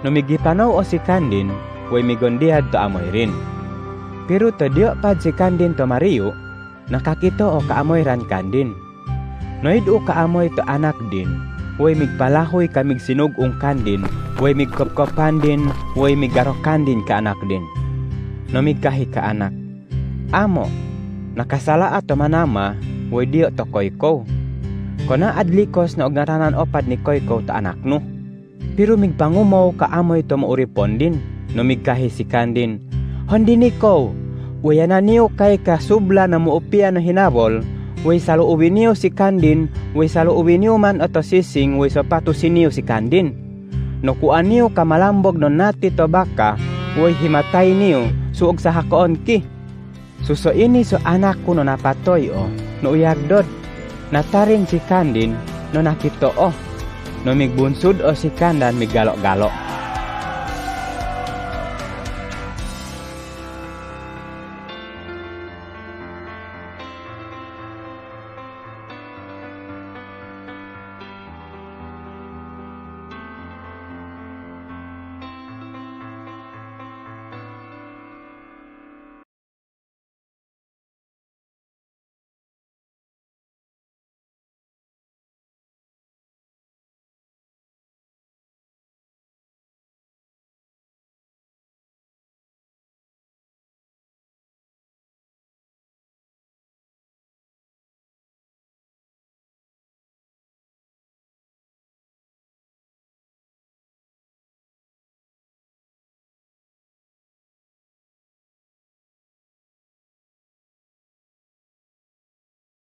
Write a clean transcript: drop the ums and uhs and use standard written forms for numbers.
No migipanaw o si Kandin, way migondihad to amoy rin. Pero to diyo pad si Kandin to Mario, nakakito o kaamoy ran Kandin. No idu kaamoy to anak din, way migpalahoy kamig sinugong Kandin, way migkopkopan din, way migarokan din ka anak din. No migkahi ka anak. Amo, nakasala ato manama, way diyo to koyko. Kona adlikos na ognaranan opad ni koyko to anak no. Pero migpangumaw kaamoy to mauripon din, no migkahi si Kandin. Hondi ni ko, wayanan niyo kay kasubla na muupia na hinabol, way saluubin niyo si Kandin, way saluubin niyo man ato sising, way sapatusin niyo si Kandin. No kuan niyo kamalambog no nati to baka, way himatay niyo, suog sa hakoon ki. Suso ini so anak ko no napatoy o, no uyagdod. Natarin si Kandin, no nakito o. No migbunsud o si Kandan migalo-galo.